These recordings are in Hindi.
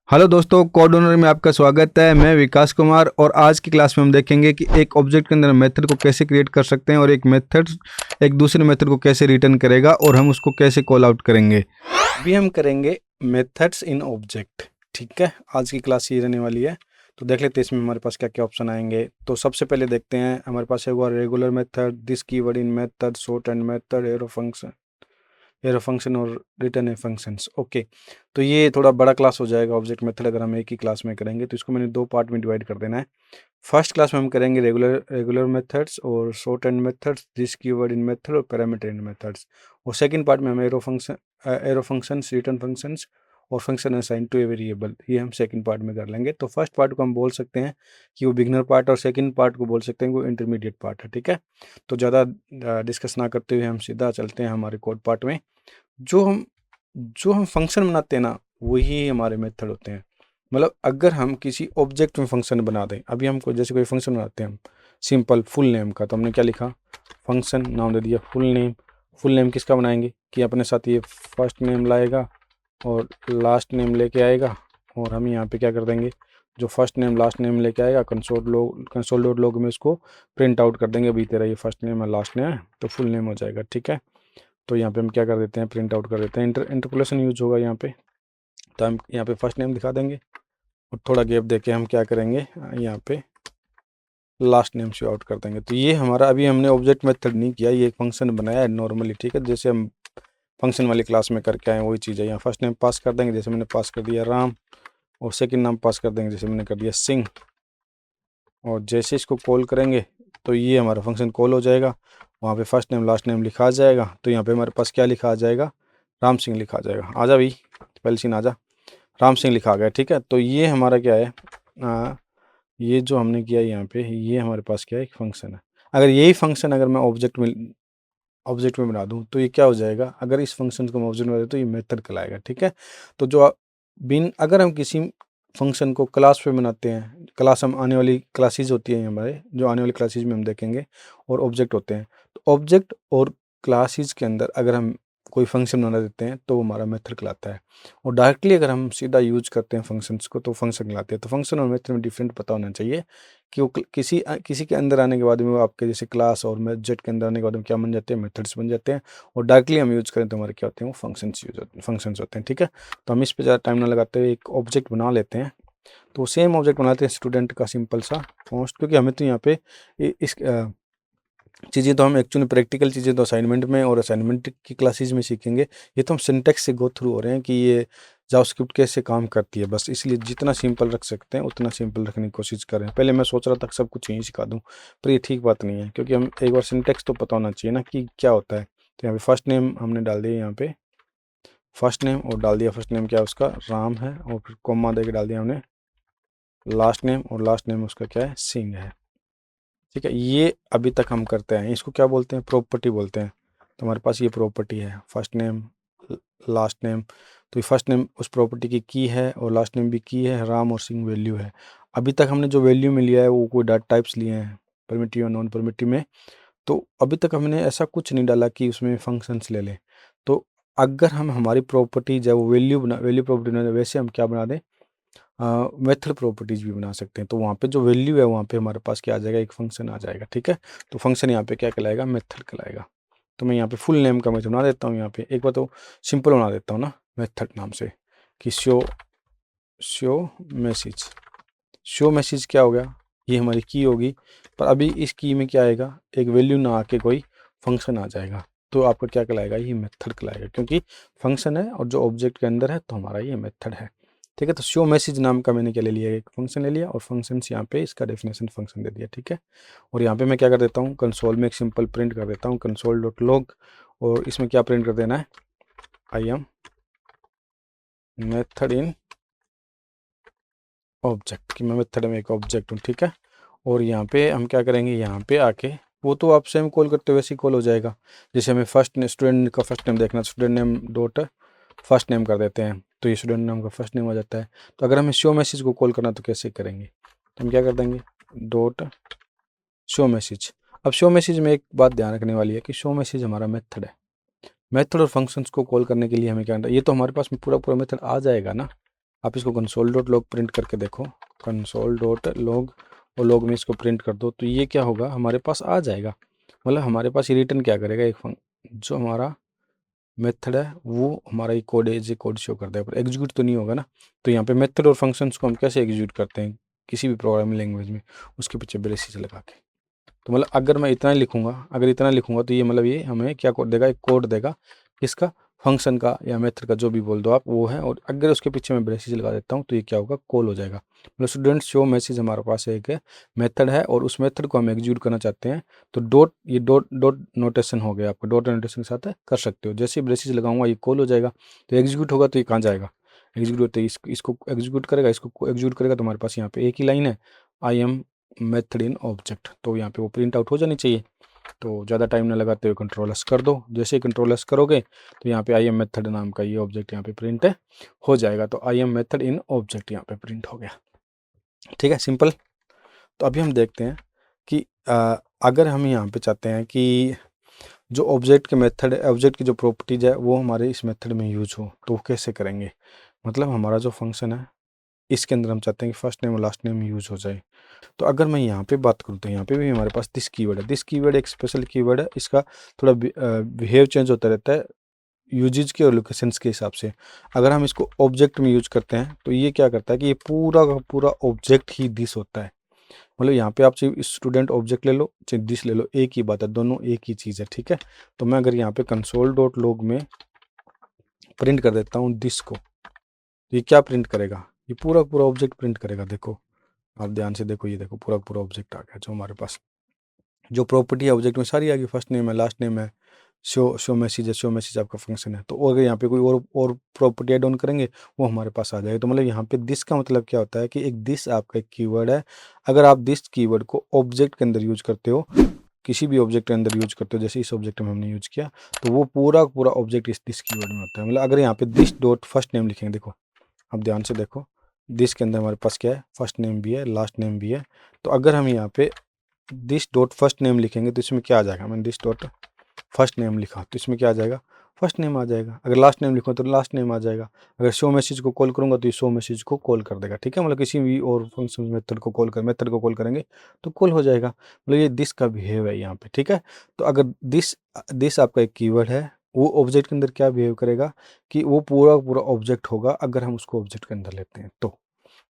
हेलो दोस्तों, कोड ओनर में आपका स्वागत है। मैं विकास कुमार और आज की क्लास में हम देखेंगे कि एक ऑब्जेक्ट के अंदर मेथड को कैसे क्रिएट कर सकते हैं और एक मेथड एक दूसरे मेथड को कैसे रिटर्न करेगा और हम उसको कैसे कॉल आउट करेंगे। अभी हम करेंगे मेथड्स इन ऑब्जेक्ट। ठीक है, आज की क्लास ये रहने वाली है। तो देख लेते हैं इसमें हमारे पास क्या क्या ऑप्शन आएंगे। तो सबसे पहले देखते हैं हमारे पास है वो regular method, this keyword in method, sort and method, arrow function और रिटर्न फंक्शंस। ओके, तो ये थोड़ा बड़ा क्लास हो जाएगा ऑब्जेक्ट मेथड अगर हम एक ही क्लास में करेंगे। तो इसको मैंने दो पार्ट में डिवाइड कर देना है। फर्स्ट क्लास में हम करेंगे रेगुलर मेथड्स और sort and methods, this keyword in method और पैरामीटर इन मेथड्स। और सेकंड पार्ट में हम एरो फंक्शंस, रिटर्न फंक्शंस और function assign to a variable, ये हम सेकंड पार्ट में कर लेंगे। तो फर्स्ट पार्ट को हम बोल सकते हैं कि वो बिगनर पार्ट और सेकंड पार्ट को बोल सकते हैं वो इंटरमीडिएट पार्ट है। ठीक है, तो ज़्यादा डिस्कस ना करते हुए हम सीधा चलते हैं हमारे कोड पार्ट में। जो हम फंक्शन बनाते हैं ना, वही हमारे मेथड होते हैं। मतलब अगर हम किसी ऑब्जेक्ट में फंक्शन बना दें, अभी हमको जैसे कोई फंक्शन बनाते हैं हम सिंपल फुल नेम का, तो हमने क्या लिखा, फंक्शन नाम दे दिया फुल नेम। फुल नेम किसका बनाएंगे कि अपने साथ ये फर्स्ट नेम लाएगा और लास्ट नेम लेके आएगा, और हम यहाँ पे क्या कर देंगे, जो फर्स्ट नेम लास्ट नेम लेके आएगा कंसोल डॉट लॉग में उसको प्रिंट आउट कर देंगे। अभी तेरा ये फर्स्ट नेम है, लास्ट नेम है, तो फुल नेम हो जाएगा। ठीक है, तो यहाँ पे हम क्या कर देते हैं, प्रिंट आउट कर देते हैं। इंटरपोलेशन यूज होगा यहाँ पे, तो हम यहाँ पे फर्स्ट नेम दिखा देंगे और थोड़ा गैप देके हम क्या करेंगे, यहाँ पे लास्ट नेम शो आउट कर देंगे। तो ये हमारा, अभी हमने ऑब्जेक्ट मेथड नहीं किया, ये एक फंक्शन बनाया है नॉर्मली। ठीक है, जैसे हम फंक्शन वाली क्लास में करके आए वही चीज़ है। यहाँ फर्स्ट नेम पास कर देंगे, जैसे मैंने पास कर दिया राम, और सेकंड नाम पास कर देंगे, जैसे मैंने कर दिया सिंह। और जैसे इसको कॉल करेंगे तो ये हमारा फंक्शन कॉल हो जाएगा। वहाँ पे फर्स्ट नेम लास्ट नेम लिखा आ जाएगा। तो यहाँ पे हमारे पास क्या लिखा आ जाएगा, राम सिंह लिखा आ जाएगा। आजा भाई, पहले सीन आजा, राम सिंह लिखा आ गया। ठीक है, तो ये हमारा क्या है, ये जो हमने किया यहाँ पे, ये हमारे पास क्या है, एक फंक्शन है। अगर यही फंक्शन अगर मैं ऑब्जेक्ट में बना दूँ तो ये क्या हो जाएगा, अगर इस फंक्शन को मैं ऑब्जेक्ट में बना दूँ तो ये मेथड कहलाएगा। ठीक है, तो जो बिन अगर हम किसी फंक्शन को क्लास पे बनाते हैं, क्लास हम आने वाली क्लासेज होती हैं हमारे, जो आने वाली क्लासेज में हम देखेंगे, और ऑब्जेक्ट होते हैं। तो ऑब्जेक्ट और क्लासेज के अंदर अगर हम कोई फंक्शन बना देते हैं तो वो हमारा मेथड कहलाता है। और डायरेक्टली अगर हम सीधा यूज करते हैं फंक्शंस को तो फंक्शन कहलाते हैं। तो फंक्शन और मेथड में डिफरेंट पता होना चाहिए कि वो किसी के अंदर आने के बाद में वो आपके जैसे क्लास और ऑब्जेक्ट के अंदर आने के बाद में क्या बन जाते हैं, मेथड्स बन जाते हैं। और डायरेक्टली हम यूज करें तो हमारे क्या होते हैं, वो फंक्शंस होते हैं। ठीक है, तो हम इस पर ज़्यादा टाइम ना लगाते हुए एक ऑब्जेक्ट बना लेते हैं। तो सेम ऑब्जेक्ट बनाते हैं स्टूडेंट का, सिंपल सा पोस्ट, क्योंकि हमें तो यहाँ पे इस चीज़ें तो हम एक्चुअली प्रैक्टिकल चीज़ें तो असाइनमेंट में और असाइनमेंट की क्लासेज में सीखेंगे। ये तो हम सिंटेक्स से गो थ्रू हो रहे हैं कि ये जावास्क्रिप्ट कैसे काम करती है, बस इसलिए जितना सिंपल रख सकते हैं उतना सिंपल रखने की कोशिश करें। पहले मैं सोच रहा था कि सब कुछ यहीं सिखा दूं, पर ये ठीक बात नहीं है, क्योंकि हम एक बार सिंटेक्स तो पता होना चाहिए ना कि क्या होता है। तो यहाँ पे फर्स्ट नेम हमने डाल दिया, यहाँ पे फर्स्ट नेम और डाल दिया, फर्स्ट नेम क्या है उसका, राम है, और फिर कॉमा दे के डाल दिया हमने लास्ट नेम, और लास्ट नेम उसका क्या है, सिंह है। ठीक है, ये अभी तक हम करते हैं, इसको क्या बोलते हैं, प्रॉपर्टी बोलते हैं। तो हमारे पास ये प्रॉपर्टी है, फर्स्ट नेम लास्ट नेम। तो ये फर्स्ट नेम उस प्रॉपर्टी की है और लास्ट नेम भी की है, राम और सिंह वैल्यू है। अभी तक हमने जो वैल्यू में लिया है वो कोई डाटा टाइप्स लिए हैं, परमिटिव और नॉन परमिटिव में। तो अभी तक हमने ऐसा कुछ नहीं डाला कि उसमें फंक्शंस ले लें। तो अगर हम हमारी प्रॉपर्टी जब वैल्यू प्रॉपर्टी बना वैसे हम क्या बना दें, मेथड प्रॉपर्टीज भी बना सकते हैं। तो वहाँ पे जो वैल्यू है वहाँ पे हमारे पास क्या आ जाएगा, एक फंक्शन आ जाएगा। ठीक है, तो फंक्शन यहाँ पे क्या कहलाएगा, मेथड कहलाएगा। तो मैं यहाँ पे फुल नेम का मेथड बना देता हूँ। यहाँ पे एक बार तो सिंपल बना देता हूँ ना मेथड नाम से, कि शो मैसेज। शो मैसेज क्या हो गया, ये हमारी की होगी, पर अभी इस की में क्या आएगा, एक वैल्यू ना आके कोई फंक्शन आ जाएगा। तो आपका क्या कहलाएगा, ये मेथड कहलाएगा, क्योंकि फंक्शन है और जो ऑब्जेक्ट के अंदर है तो हमारा ये मेथड है। ठीक है, तो शो मैसेज नाम का मैंने क्या ले लिया, एक फंक्शन ले लिया और फंक्शन यहाँ पे इसका डेफिनेशन फंक्शन दे दिया। ठीक है, और यहाँ पे मैं क्या कर देता हूँ, कंसोल में एक सिंपल प्रिंट कर देता हूँ, कंसोल डॉट लॉग, और इसमें क्या प्रिंट कर देना है, I am method in object, कि मैं मेथड में एक ऑब्जेक्ट हूँ। ठीक है, और यहाँ पे हम क्या करेंगे, यहाँ पे आके वो तो आप सेम कॉल करते हो वैसे ही कॉल हो जाएगा। जैसे हमें फर्स्ट स्टूडेंट का फर्स्ट नेम देखना, student name dot first name कर देते हैं, तो ये स्टूडेंट नेम का फर्स्ट नेम हो जाता है। तो अगर हमें शो मैसेज को कॉल करना तो कैसे करेंगे, तो हम क्या कर देंगे, डॉट शो मैसेज। अब शो मैसेज में एक बात ध्यान रखने वाली है कि शो मैसेज हमारा मेथड है। मेथड और फंक्शंस को कॉल करने के लिए हमें क्या करना है, ये तो हमारे पास में पूरा पूरा मेथड आ जाएगा ना, आप इसको कंसोल डॉट लॉग प्रिंट करके देखो, कंसोल डॉट लॉग, और लॉग में इसको प्रिंट कर दो, तो ये क्या होगा, हमारे पास आ जाएगा। मतलब हमारे पास ये रिटर्न क्या करेगा, एक जो हमारा मेथड है वो हमारा ये code as a code show कर देगा, पर एग्जीक्यूट तो नहीं होगा ना। तो यहाँ पे मेथड और फंक्शंस को हम कैसे एग्जीक्यूट करते हैं किसी भी प्रोग्रामिंग लैंग्वेज में, उसके पीछे ब्रेसिस लगा के। तो मतलब अगर मैं इतना लिखूंगा, अगर इतना लिखूंगा तो ये मतलब ये हमें क्या कोड देगा, एक कोड देगा किसका, फंक्शन का या मेथड का, जो भी बोल दो आप वो है। और अगर उसके पीछे मैं ब्रेसिस लगा देता हूँ तो ये क्या होगा, कॉल हो जाएगा। मतलब स्टूडेंट्स शो मैसेज हमारे पास एक मेथड है और उस मेथड को हम एग्जीक्यूट करना चाहते हैं, तो डॉट, ये डॉट डॉट नोटेशन हो गया, आपको डॉट नोटेशन के साथ कर सकते हो। जैसे ही ब्रेसिस लगाऊंगा ये कॉल हो जाएगा, तो एग्जीक्यूट होगा तो ये कहाँ जाएगा, एग्जीक्यूट होते ही इसको एग्जीक्यूट करेगा, इसको एग्जीक्यूट करेगा, तो हमारे पास यहाँ पे एक ही लाइन है, I am method in object, तो यहाँ पे वो प्रिंट आउट हो जानी चाहिए। तो ज़्यादा टाइम ना लगाते हुए कंट्रोल एस कर दो। जैसे ही कंट्रोल एस करोगे तो यहाँ पे आई एम मेथड नाम का ये ऑब्जेक्ट यहाँ पे प्रिंट हो जाएगा। तो I am method in object यहाँ पे प्रिंट हो गया। ठीक है, सिंपल। तो अभी हम देखते हैं कि अगर हम यहाँ पे चाहते हैं कि जो ऑब्जेक्ट के मेथड, ऑब्जेक्ट की जो प्रॉपर्टीज है वो हमारे इस मेथड में यूज हो, तो वो कैसे करेंगे। मतलब हमारा जो फंक्शन है इसके अंदर हम चाहते हैं कि फर्स्ट नेम और लास्ट नेम यूज हो जाए। तो अगर मैं यहाँ पे बात करूँ तो यहाँ पे भी हमारे पास दिस कीवर्ड है। दिस कीवर्ड एक स्पेशल कीवर्ड है, इसका थोड़ा बिहेव चेंज होता रहता है यूजेज के और लोकेशंस के हिसाब से। अगर हम इसको ऑब्जेक्ट में यूज करते हैं तो ये क्या करता है कि ये पूरा का पूरा ऑब्जेक्ट ही दिस होता है। मतलब यहाँ पे आप चाहे स्टूडेंट ऑब्जेक्ट ले लो चाहे दिस ले लो, एक ही बात है, दोनों एक ही चीज़ है। ठीक है, तो मैं अगर यहाँ पे कंसोल डॉट लॉग में प्रिंट कर देता हूँ दिस को, तो ये क्या प्रिंट करेगा, ये पूरा पूरा ऑब्जेक्ट प्रिंट करेगा। देखो आप ध्यान से देखो, ये देखो पूरा पूरा ऑब्जेक्ट आ गया। जो हमारे पास जो प्रॉपर्टी है ऑब्जेक्ट में सारी आ गई, फर्स्ट नेम है, लास्ट नेम है, शो मैसेज है, शो मैसेज आपका फंक्शन है। तो अगर यहाँ पे कोई और प्रॉपर्टी ऐड ऑन करेंगे वो हमारे पास आ जाएगा। तो मतलब यहाँ पे दिस का मतलब क्या होता है कि एक दिस आपका एक कीवर्ड है। अगर आप दिस कीवर्ड को ऑब्जेक्ट के अंदर यूज करते हो, किसी भी ऑब्जेक्ट के अंदर यूज करते हो, जैसे इस ऑब्जेक्ट में हमने यूज किया, तो वो पूरा पूरा ऑब्जेक्ट इस दिस कीवर्ड में होता है। मतलब अगर यहाँ पे दिस डॉट फर्स्ट नेम लिखेंगे, देखो आप ध्यान से देखो, दिस के अंदर हमारे पास क्या है, फर्स्ट नेम भी है, लास्ट नेम भी है। तो अगर हम यहाँ पे दिस डॉट फर्स्ट नेम लिखेंगे तो इसमें क्या आ जाएगा, मैंने दिस डॉट फर्स्ट नेम लिखा तो इसमें क्या आ जाएगा, फर्स्ट नेम आ जाएगा। अगर लास्ट नेम लिखो तो लास्ट नेम आ जाएगा। अगर शो मैसेज को कॉल करूंगा तो ये शो मैसेज को कॉल कर देगा। ठीक है, मतलब किसी भी और फंक्शन मेथड को कॉल करेंगे तो कॉल हो जाएगा। मतलब ये दिस का बिहेव है यहाँ पे। ठीक है, तो अगर दिस दिस आपका एक कीवर्ड है, वो ऑब्जेक्ट के अंदर क्या बिहेव करेगा कि वो पूरा पूरा ऑब्जेक्ट होगा अगर हम उसको ऑब्जेक्ट के अंदर लेते हैं तो।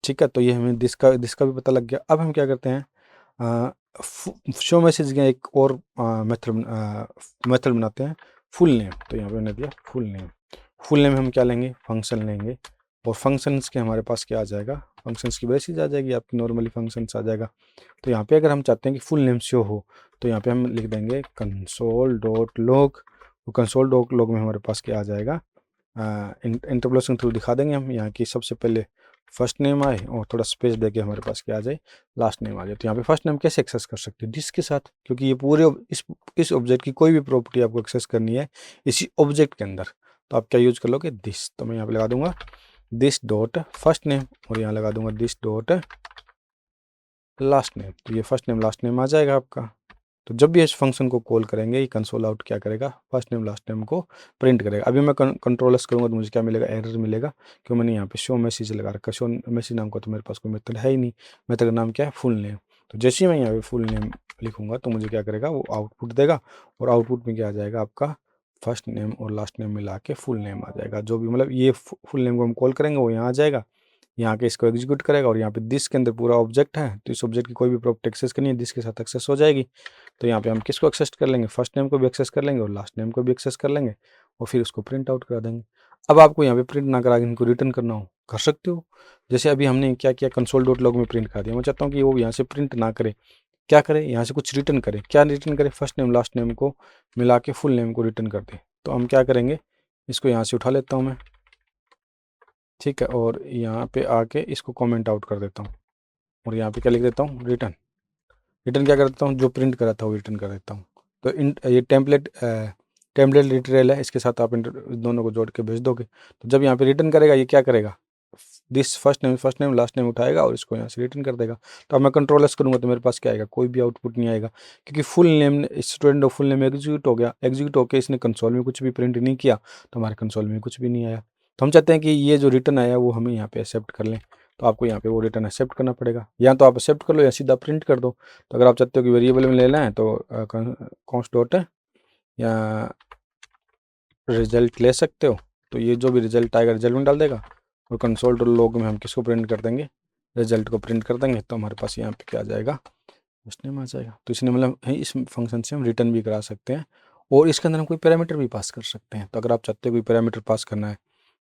ठीक है, तो ये हमें दिस का भी पता लग गया। अब हम क्या करते हैं, शो मैसेज का एक और मेथड बनाते हैं, फुल नेम। तो यहाँ पे मैंने दिया फुल नेम। फुल नेम हम क्या लेंगे, फंक्शन लेंगे, और फंक्शंस के हमारे पास क्या आ जाएगा, फंक्शंस की बेसिस आ जाएगी आपकी, नॉर्मली फंक्शंस आ जाएगा। तो यहाँ पे अगर हम चाहते हैं कि फुल नेम शो हो तो यहाँ पे हम लिख देंगे कंसोल डॉट लॉग। तो कंसोल डॉट लॉग में हमारे पास क्या आ जाएगा, इंटरपोलेशन थ्रू दिखा देंगे हम, यहाँ की सबसे पहले फर्स्ट नेम आए और थोड़ा स्पेस देके हमारे पास क्या आ जाए, लास्ट नेम आ जाए। तो यहाँ पे फर्स्ट नेम कैसे एक्सेस कर सकते हैं, दिस के साथ, क्योंकि ये पूरे इस ऑब्जेक्ट की कोई भी प्रॉपर्टी आपको एक्सेस करनी है इसी ऑब्जेक्ट के अंदर, तो आप क्या यूज कर लोगे, दिस। तो मैं यहाँ पे लगा दूंगा दिस डॉट फर्स्ट नेम और यहाँ लगा दूंगा दिस डॉट लास्ट नेम। तो ये फर्स्ट नेम लास्ट नेम आ जाएगा आपका। तो जब भी इस फंक्शन को कॉल करेंगे ये कंसोल आउट क्या करेगा, फर्स्ट नेम लास्ट नेम को प्रिंट करेगा। अभी मैं कंट्रोल एस करूँगा तो मुझे क्या मिलेगा, एरर मिलेगा, क्योंकि मैंने यहाँ पे शो मैसेज लगा रखा। शो मैसेज नाम का तो मेरे पास कोई मेथड है ही नहीं, मेथड का नाम क्या है, फुल नेम। तो जैसे ही मैं यहाँ पे फुल नेम लिखूंगा तो मुझे क्या करेगा, वो आउटपुट देगा, और आउटपुट में क्या आ जाएगा आपका, फर्स्ट नेम और लास्ट नेम मिला के फुल नेम आ जाएगा। जो भी मतलब ये फुल नेम को हम कॉल करेंगे वो यहाँ आ जाएगा, यहाँ के इसको एग्जीक्यूट करेगा, और यहाँ पे दिस के अंदर पूरा ऑब्जेक्ट है तो इस ऑब्जेक्ट की कोई भी प्रॉपर्टी एक्सेस करनी है दिस के साथ एक्सेस हो जाएगी। तो यहाँ पे हम किसको एक्सेस कर लेंगे, फर्स्ट नेम को भी एक्सेस कर लेंगे और लास्ट नेम को भी एक्सेस कर लेंगे, और फिर उसको प्रिंट आउट करा देंगे। अब आपको यहाँ पे प्रिंट ना करा के इनको रिटर्न करना हो, कर सकते हो। जैसे अभी हमने क्या किया, कंसोल डॉट लॉग में प्रिंट करा दिया। मैं चाहता हूँ कि वो यहाँ से प्रिंट ना करे, क्या करे, यहाँ से कुछ रिटर्न करे। क्या रिटर्न करे, फर्स्ट नेम लास्ट नेम को मिला के फुल नेम को रिटर्न कर दे। तो हम क्या करेंगे, इसको यहाँ से उठा लेता हूँ मैं, ठीक है, और यहाँ पे आके इसको कमेंट आउट कर देता हूँ, और यहाँ पे क्या लिख देता हूँ, रिटर्न। रिटर्न क्या कर देता हूँ, जो प्रिंट करा था वो रिटर्न कर देता हूँ। तो ये टेम्पलेट लिटरल है, इसके साथ आप दोनों को जोड़ के भेज दोगे। तो जब यहाँ पे रिटर्न करेगा ये क्या करेगा, this first name last name उठाएगा और इसको यहाँ से रिटर्न कर देगा। तो अब मैं कंट्रोल एस करूँगा तो मेरे पास क्या आएगा, कोई भी आउटपुट नहीं आएगा, क्योंकि फुल नेम स्टूडेंट और फुल नेम एग्जीक्यूट हो गया। एग्जीक्यूट होकर इसने कंसोल में कुछ भी प्रिंट नहीं किया तो हमारे कंसोल में कुछ भी नहीं आया। तो हम चाहते हैं कि ये जो रिटर्न आया वो हमें यहाँ पे एक्सेप्ट कर लें, तो आपको यहाँ पे वो रिटर्न एक्सेप्ट करना पड़ेगा। या तो आप एक्सेप्ट कर लो या सीधा प्रिंट कर दो। तो अगर आप चाहते हो कि वेरिएबल में लेना है तो कॉन्स्ट डॉट या रिजल्ट ले सकते हो। तो ये जो भी रिजल्ट आएगा रिजल्ट में डाल देगा, और कंसोल डॉट लॉग में हम किसको प्रिंट कर देंगे, रिजल्ट को प्रिंट कर देंगे। तो हमारे पास यहाँ पे क्या आ जाएगा, उसने में आ जाएगा। तो इसने मतलब इस फंक्शन से हम रिटर्न भी करा सकते हैं, और इसके अंदर हम कोई पैरामीटर भी पास कर सकते हैं। तो अगर आप चाहते हो कोई पैरामीटर पास करना है,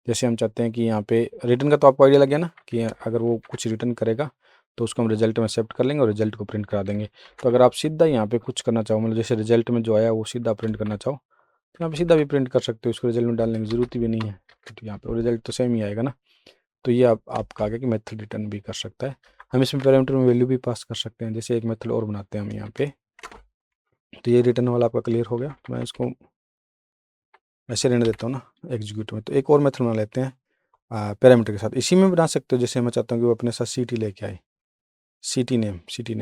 जैसे हम चाहते हैं कि यहाँ पे रिटर्न का, तो आपको आइडिया लग गया ना कि अगर वो कुछ रिटर्न करेगा तो उसको हम रिजल्ट में एक्सेप्ट कर लेंगे और रिजल्ट को प्रिंट करा देंगे। तो अगर आप सीधा यहाँ पे कुछ करना चाहो, मतलब जैसे रिजल्ट में जो आया वो सीधा प्रिंट करना चाहो, तो यहाँ पे सीधा भी प्रिंट कर सकते हो, उसको रिजल्ट में डालने की जरूरत भी नहीं है। तो यहाँ पे रिजल्ट तो सेम ही आएगा ना। तो ये आपका आगे कि मेथड रिटर्न भी कर सकता है। हम इसमें पैरामीटर में वैल्यू भी पास कर सकते हैं। जैसे एक मेथड और बनाते हैं हम यहाँ पे, तो ये रिटर्न वाला आपका क्लियर हो गया। तो मैं इसको ऐसे रहने देता हूँ ना एग्जीक्यूट में। तो एक और मेथड बना लेते हैं पैरामीटर के साथ, इसी में बना सकते हो। जैसे मैं चाहता हूँ कि वो अपने साथ सिटी लेके आए, सिटी नेम।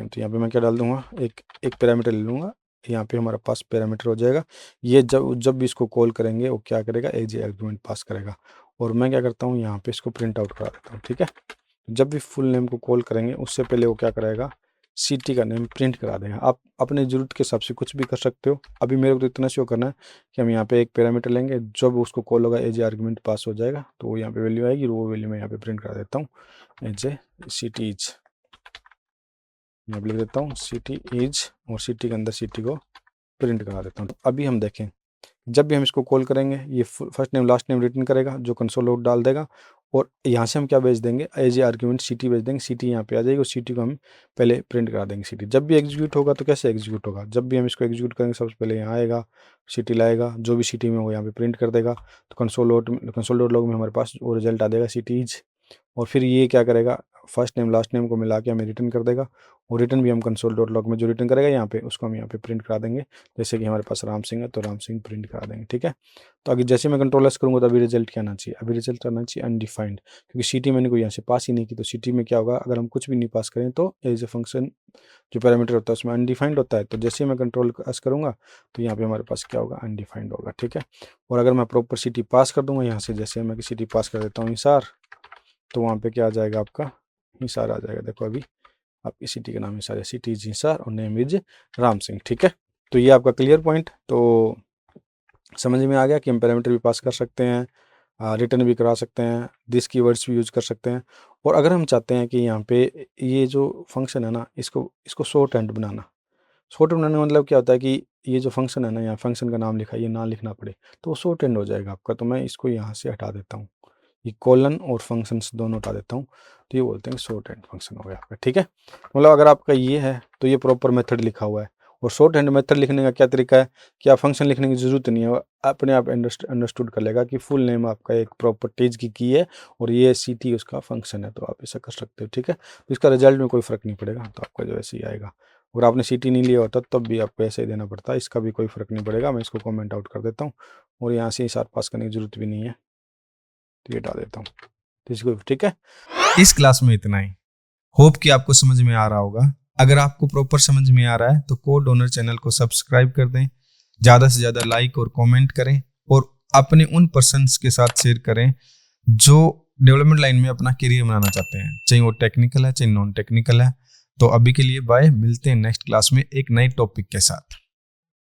तो यहाँ पे मैं क्या डाल दूंगा, एक पैरामीटर ले लूँगा। यहाँ पे हमारे पास पैरामीटर हो जाएगा। ये जब भी इसको कॉल करेंगे वो क्या करेगा, एज आर्गुमेंट पास करेगा। और मैं क्या करता हूँ, यहाँ पे इसको प्रिंट आउट करा देता हूँ। ठीक है, जब भी फुल नेम को कॉल करेंगे उससे पहले वो क्या करेगा, सिटी का नेम प्रिंट करा देगा। आप अपने ज़रूरत के हिसाब से कुछ भी कर सकते हो। अभी मेरे को तो इतना शो करना है कि हम यहाँ पे एक पैरामीटर लेंगे, जब उसको कॉल होगा एज आर्गुमेंट पास हो जाएगा, तो वो यहाँ पे वैल्यू आएगी, वो वैल्यू मैं यहाँ पे प्रिंट करा देता हूँ एज ए सिटी इज। मैं लिख देता हूँ सिटी इज, और सिटी के अंदर सिटी को प्रिंट करा देता हूँ। तो अभी हम देखें, जब भी हम इसको कॉल करेंगे ये first name last name return करेगा, जो कंसोल लॉग डाल देगा। और यहाँ से हम क्या भेज देंगे, एज ए आर्ग्यूमेंट सिटी भेज देंगे। सिटी यहाँ पे आ जाएगी और सिटी को हम पहले प्रिंट करा देंगे। सिटी जब भी एग्जीक्यूट होगा तो कैसे एग्जीक्यूट होगा, जब भी हम इसको एग्जीक्यूट करेंगे सबसे पहले यहाँ आएगा, सिटी लाएगा, जो भी सिटी में हो यहाँ पे प्रिंट कर देगा। तो कंसोल डॉट लॉग में हमारे पास वो रिजल्ट आ जाएगा सिटी इज। और फिर ये क्या करेगा, फर्स्ट नेम लास्ट नेम को मिला के हमें रिटर्न कर देगा। और रिटर्न भी हम कंसोल डॉट लॉग में जो रिटर्न करेगा यहाँ पे, उसको हम यहाँ पे प्रिंट करा देंगे। जैसे कि हमारे पास राम सिंह है तो राम सिंह प्रिंट करा देंगे। ठीक है, तो अगर जैसे मैं कंट्रोल एस करूँगा तो अभी रिजल्ट क्या आना चाहिए, अभी रिजल्ट आना चाहिए अनडिफाइंड, क्योंकि सिटी मैंने कोई यहाँ से पास ही नहीं की। तो सिटी में क्या होगा, अगर हम कुछ भी नहीं पास करें तो एज ए फंक्शन जो पैरामीटर होता है उसमें अनडिफाइंड होता है। तो जैसे ही मैं कंट्रोल एस करूँगा तो यहाँ पे हमारे पास क्या होगा, अनडिफाइंड होगा। ठीक है, और अगर मैं प्रॉपर सिटी पास कर दूंगा यहाँ से, जैसे मैं सिटी पास कर देता हूँ हिसार, तो वहाँ पे क्या आ जाएगा, आपका हिसार आ जाएगा। देखो अभी आपकी सिटी का नाम हिसार है, सिटी इज हिसार और नेम इज राम सिंह। ठीक है, तो ये आपका क्लियर पॉइंट तो समझ में आ गया कि हम पैरामीटर भी पास कर सकते हैं, रिटर्न भी करा सकते हैं, दिस कीवर्ड्स भी यूज कर सकते हैं। और अगर हम चाहते हैं कि यहाँ पे ये जो फंक्शन है ना, इसको शॉर्ट हैंड बनाना, शॉर्ट हैंड बनाने का मतलब क्या होता है कि ये जो फंक्शन है ना, यहाँ फंक्शन का नाम लिखा है, ये ना लिखना पड़े, तो वो शॉर्ट हैंड हो जाएगा आपका। तो मैं इसको यहाँ से हटा देता हूँ, ये कॉलन और फंक्शंस दोनों हटा देता हूँ। तो ये बोलते हैं शॉर्ट हैंड फंक्शन हो गया आपका। ठीक है, मतलब अगर आपका ये है तो ये प्रॉपर मेथड लिखा हुआ है। और शॉर्ट हैंड मेथड लिखने का क्या तरीका है कि आप फंक्शन लिखने की ज़रूरत नहीं है, वो अपने आप अंडरस्टूड कर लेगा कि फुल नेम आपका एक प्रॉपर्टीज की है और ये सिटी उसका फंक्शन है। तो आप ऐसा कर सकते हो। ठीक है, तो इसका रिजल्ट में कोई फ़र्क नहीं पड़ेगा, तो आपका जो ऐसे ही आएगा। अगर आपने सिटी नहीं लिया होता तब भी आपको ऐसे ही देना पड़ता है, इसका भी कोई फ़र्क नहीं पड़ेगा। मैं इसको कमेंट आउट कर देता हूँ और यहाँ से हिसार पास करने की ज़रूरत भी नहीं है, तो ये डाल देता हूँ। तो इसको ठीक है, इस क्लास में इतना ही। होप कि आपको समझ में आ रहा होगा। अगर आपको प्रॉपर समझ में आ रहा है तो कोड ओनर चैनल को सब्सक्राइब कर दें, ज़्यादा से ज़्यादा लाइक और कमेंट करें और अपने उन पर्सन्स के साथ शेयर करें जो डेवलपमेंट लाइन में अपना करियर बनाना चाहते हैं, चाहे वो टेक्निकल है चाहे नॉन टेक्निकल है। तो अभी के लिए बाय, मिलते हैं नेक्स्ट क्लास में एक नए टॉपिक के साथ।